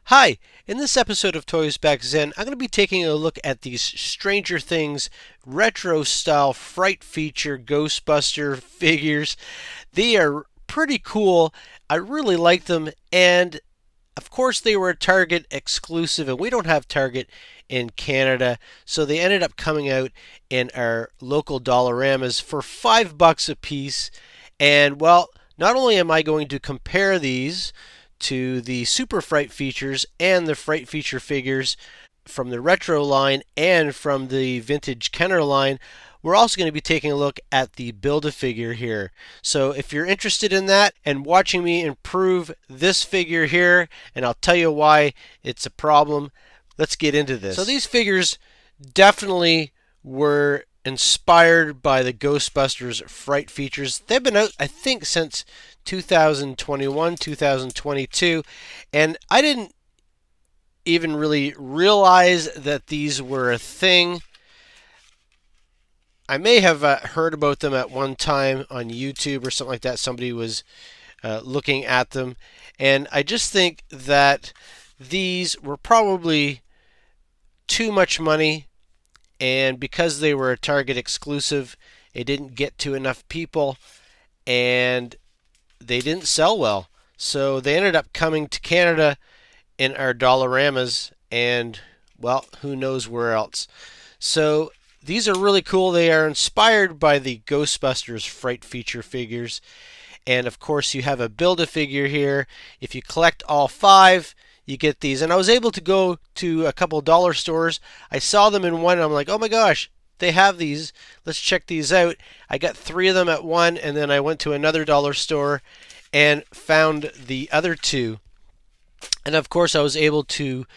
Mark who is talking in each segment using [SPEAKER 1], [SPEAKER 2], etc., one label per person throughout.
[SPEAKER 1] Hi, in this episode of Toysbackzen, I'm going to be taking a look at these Stranger Things retro style Fright feature Ghostbuster figures. They are pretty cool. I really like them, and of course, they were a Target exclusive, and we don't have Target in Canada, so they ended up coming out in our local Dollaramas for $5 a piece. And well, not only am I going to compare these to the Super Fright features and the Fright feature figures from the retro line and from the vintage Kenner line, we're also going to be taking a look at the Build-A-Figure here. So if you're interested in that and watching me improve this figure here, and I'll tell you why it's a problem, let's get into this. So these figures definitely were inspired by the Ghostbusters Fright features. They've been out, I think, since 2021, 2022, and I didn't even really realize that these were a thing. I may have heard about them at one time on YouTube or something like that. Somebody was looking at them, and I just think that these were probably too much money, and because they were a Target exclusive, it didn't get to enough people, and they didn't sell well. So they ended up coming to Canada in our Dollaramas, and well, who knows where else. So these are really cool. They are inspired by the Ghostbusters Fright feature figures. And of course, you have a Build-A-Figure here. If you collect all 5, you get these. And I was able to go to a couple dollar stores. I saw them in one, and I'm like, oh my gosh, they have these. Let's check these out. I got 3 of them at one, and then I went to another dollar store and found the other 2. And of course, I was able to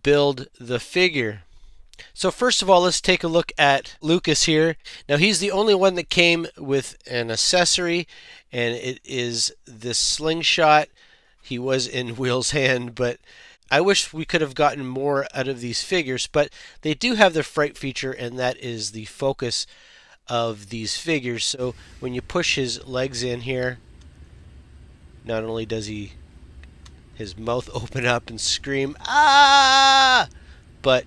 [SPEAKER 1] build the figure. So first of all, let's take a look at Lucas here. Now he's the only one that came with an accessory, and it is this slingshot. He was in Will's hand, but I wish we could have gotten more out of these figures, but they do have the Fright feature, and that is the focus of these figures. So when you push his legs in here, not only does his mouth open up and scream, ah, but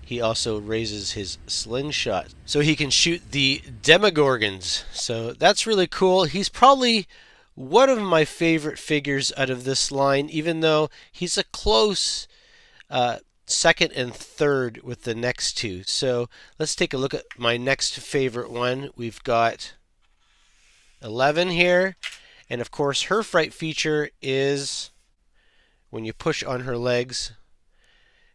[SPEAKER 1] he also raises his slingshot so he can shoot the Demogorgons. So that's really cool. He's probably one of my favorite figures out of this line, even though he's a close second and third with the next 2. So let's take a look at my next favorite one. We've got 11 here, and of course her Fright feature is when you push on her legs,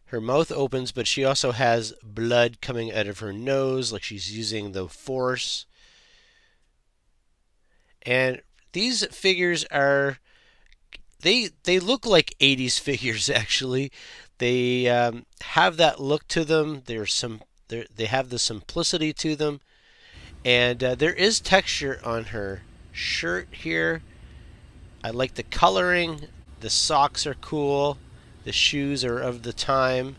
[SPEAKER 1] her mouth opens, but she also has blood coming out of her nose, like she's using the force. And these figures are, they look like 80s figures actually. They have that look to them. They have the simplicity to them, and there is texture on her shirt here. I like the coloring. The socks are cool. The shoes are of the time.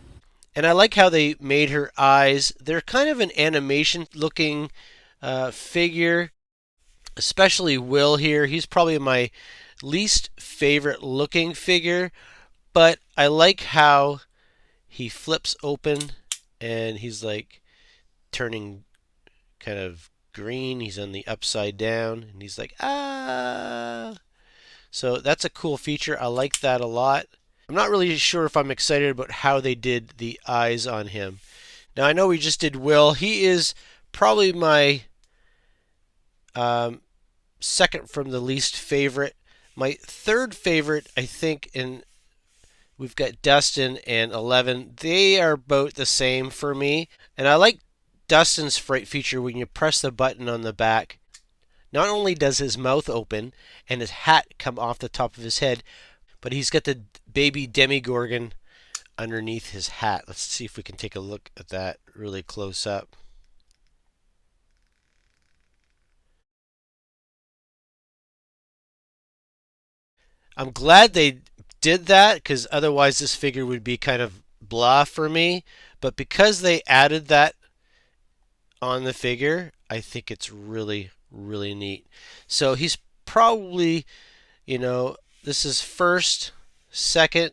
[SPEAKER 1] And I like how they made her eyes. They're kind of an animation looking figure, especially Will here. He's probably my least favorite looking figure, but I like how he flips open and he's like turning kind of green. He's on the upside down and he's like, ah. So that's a cool feature. I like that a lot. I'm not really sure if I'm excited about how they did the eyes on him. Now I know we just did Will. He is probably my second from the least favorite. My third favorite, I think, and we've got Dustin and 11. They are both the same for me. And I like Dustin's Fright feature when you press the button on the back. Not only does his mouth open and his hat come off the top of his head, but he's got the baby Demogorgon underneath his hat. Let's see if we can take a look at that really close up. I'm glad they did that, because otherwise this figure would be kind of blah for me. But because they added that on the figure, I think it's really, really neat. So he's probably, this is first, second,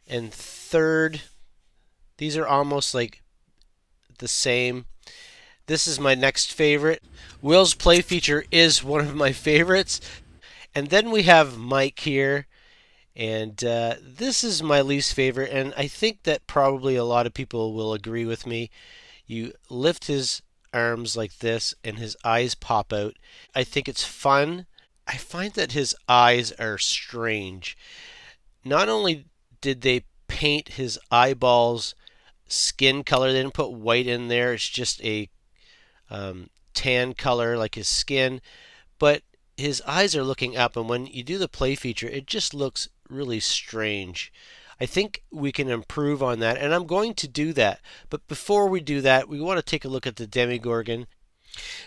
[SPEAKER 1] and third. These are almost like the same. This is my next favorite. Will's play feature is one of my favorites. And then we have Mike here. And this is my least favorite. And I think that probably a lot of people will agree with me. You lift his arms like this and his eyes pop out. I think it's fun. I find that his eyes are strange. Not only did they paint his eyeballs skin color, they didn't put white in there, it's just a tan color like his skin, but his eyes are looking up, and when you do the play feature, it just looks really strange. I think we can improve on that, and I'm going to do that. But before we do that, we want to take a look at the Demogorgon.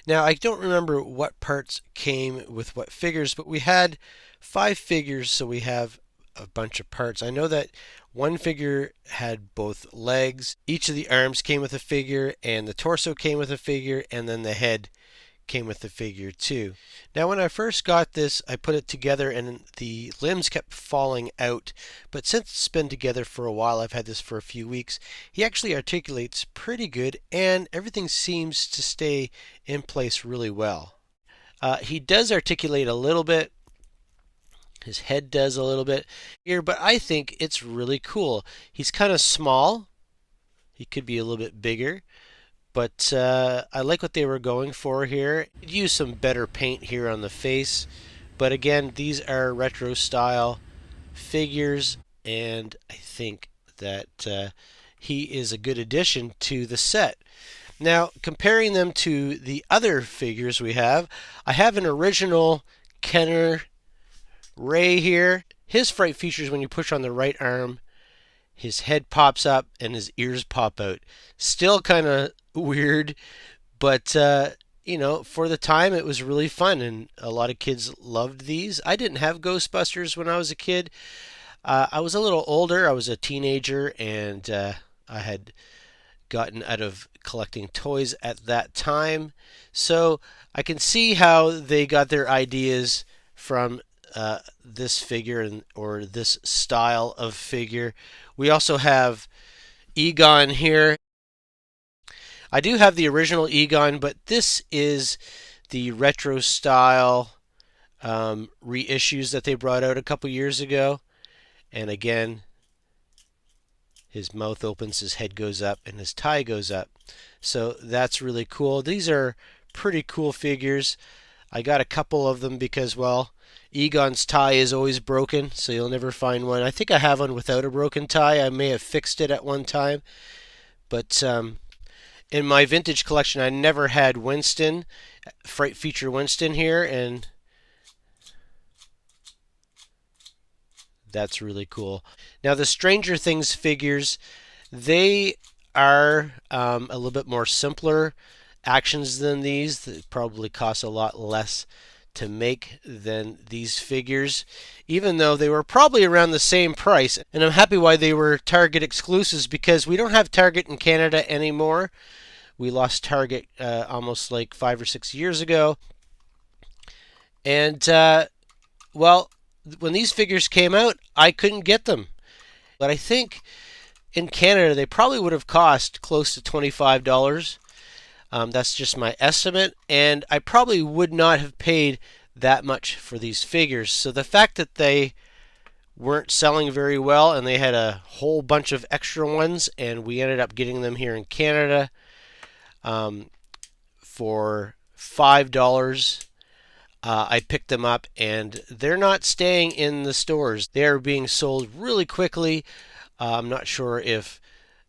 [SPEAKER 1] Now, I don't remember what parts came with what figures, but we had 5 figures, so we have a bunch of parts. I know that one figure had both legs, each of the arms came with a figure, and the torso came with a figure, and then the head came with the figure too. Now when I first got this, I put it together and the limbs kept falling out, but since it's been together for a while, I've had this for a few weeks, he actually articulates pretty good and everything seems to stay in place really well. He does articulate a little bit, his head does a little bit here, but I think it's really cool. He's kind of small, he could be a little bit bigger. But I like what they were going for here. Use some better paint here on the face. But again, these are retro style figures, and I think that he is a good addition to the set. Now, comparing them to the other figures we have, I have an original Kenner Ray here. His fright features when you push on the right arm, his head pops up and his ears pop out. Still kind of weird, but you know, for the time it was really fun and a lot of kids loved these. I didn't have Ghostbusters when I was a kid. I was a little older. I was a teenager and I had gotten out of collecting toys at that time. So I can see how they got their ideas from this figure or this style of figure. We also have Egon here. I do have the original Egon, but this is the retro style reissues that they brought out a couple years ago. And again, his mouth opens, his head goes up, and his tie goes up. So that's really cool. These are pretty cool figures. I got a couple of them because, well, Egon's tie is always broken, so you'll never find one. I think I have one without a broken tie. I may have fixed it at one time. But in my vintage collection, I never had Winston, Fright feature Winston here, and that's really cool. Now the Stranger Things figures, they are a little bit more simpler actions than these. That probably cost a lot less to make than these figures, even though they were probably around the same price. And I'm happy why they were Target exclusives because we don't have Target in Canada anymore. We lost Target almost like 5 or 6 years ago. And well, when these figures came out, I couldn't get them. But I think in Canada they probably would have cost close to $25. That's just my estimate, and I probably would not have paid that much for these figures. So the fact that they weren't selling very well and they had a whole bunch of extra ones, and we ended up getting them here in Canada for $5. I picked them up, and they're not staying in the stores. They are being sold really quickly. I'm not sure if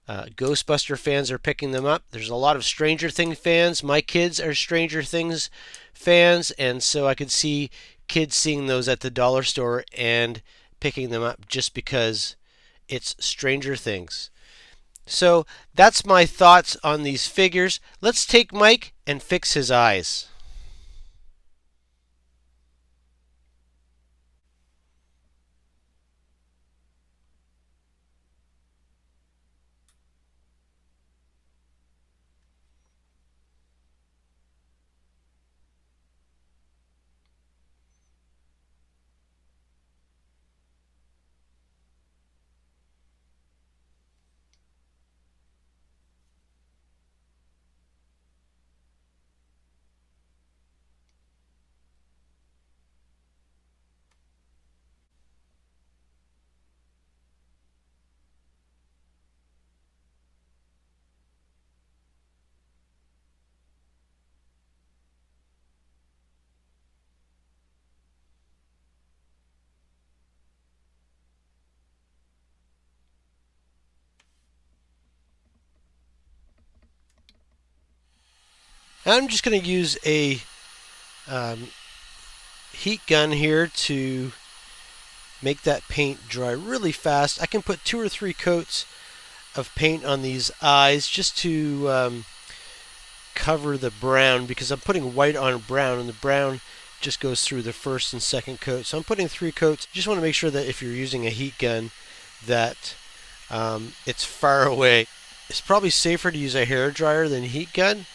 [SPEAKER 1] Ghostbuster fans are picking them up. There's a lot of Stranger Things fans. My kids are Stranger Things fans, and so I could see kids seeing those at the dollar store and picking them up just because it's Stranger Things. So that's my thoughts on these figures. Let's take Mike and fix his eyes. And I'm just going to use a heat gun here to make that paint dry really fast. I can put 2 or 3 coats of paint on these eyes just to cover the brown, because I'm putting white on brown and the brown just goes through the first and second coat. So I'm putting 3 coats. You just want to make sure that if you're using a heat gun that it's far away. It's probably safer to use a hair dryer than a heat gun,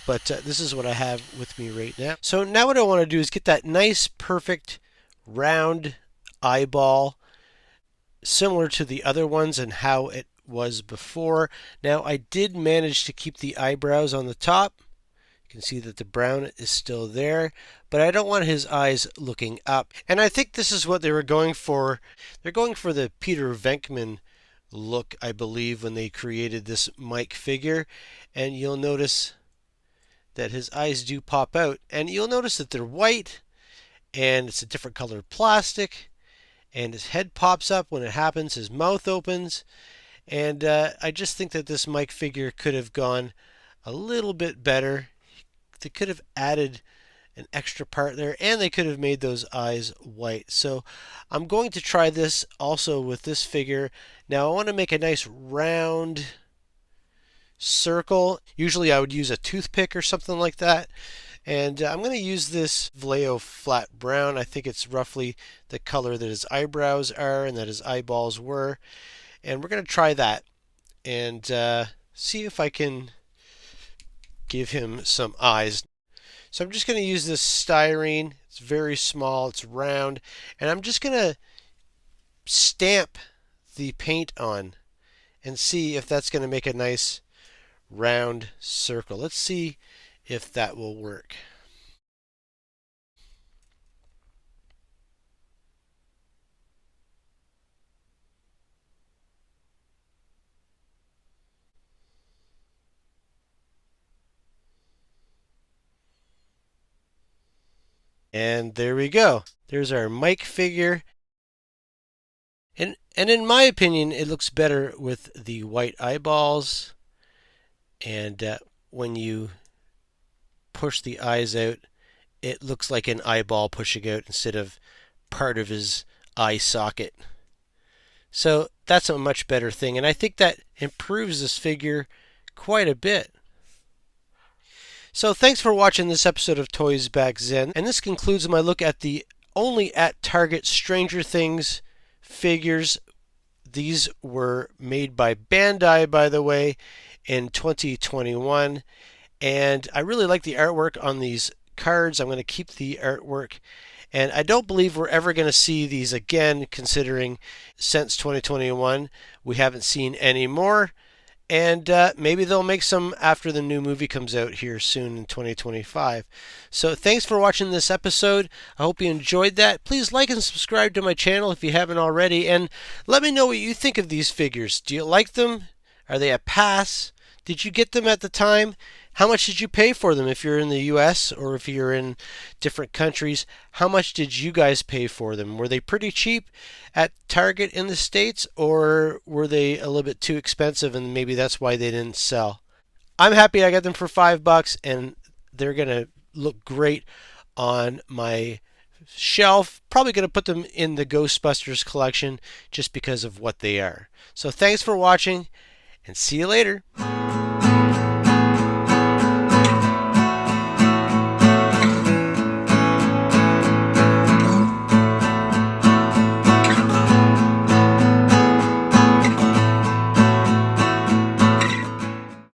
[SPEAKER 1] but this is what I have with me right now. So now what I want to do is get that nice perfect round eyeball similar to the other ones and how it was before. Now I did manage to keep the eyebrows on the top. You can see that the brown is still there, but I don't want his eyes looking up. And I think this is what they were going for. They're going for the Peter Venkman look, I believe, when they created this Mike figure. And you'll notice that his eyes do pop out, and you'll notice that they're white and it's a different colored plastic, and his head pops up when it happens, his mouth opens, and I just think that this Mike figure could have gone a little bit better. They could have added an extra part there, and they could have made those eyes white. So I'm going to try this also with this figure. Now I want to make a nice round circle. Usually I would use a toothpick or something like that. And I'm going to use this Vallejo flat brown. I think it's roughly the color that his eyebrows are and that his eyeballs were. And we're going to try that and see if I can give him some eyes. So I'm just going to use this styrene. It's very small, it's round, and I'm just going to stamp the paint on and see if that's going to make a nice round circle. Let's see if that will work. And there we go. There's our Mike figure. And in my opinion, it looks better with the white eyeballs. And when you push the eyes out, it looks like an eyeball pushing out instead of part of his eye socket. So that's a much better thing, and I think that improves this figure quite a bit. So thanks for watching this episode of Toysbackzen, and this concludes my look at the only at Target Stranger Things figures. These were made by Bandai, by the way, in 2021, and I really like the artwork on these cards. I'm going to keep the artwork, and I don't believe we're ever going to see these again, considering since 2021 we haven't seen any more. And maybe they'll make some after the new movie comes out here soon in 2025. So thanks for watching this episode. I hope you enjoyed that. Please like and subscribe to my channel if you haven't already. And let me know what you think of these figures. Do you like them? Are they a pass? Did you get them at the time? How much did you pay for them if you're in the US or if you're in different countries? How much did you guys pay for them? Were they pretty cheap at Target in the States, or were they a little bit too expensive and maybe that's why they didn't sell? I'm happy I got them for $5 and they're going to look great on my shelf. Probably going to put them in the Ghostbusters collection just because of what they are. So thanks for watching and see you later.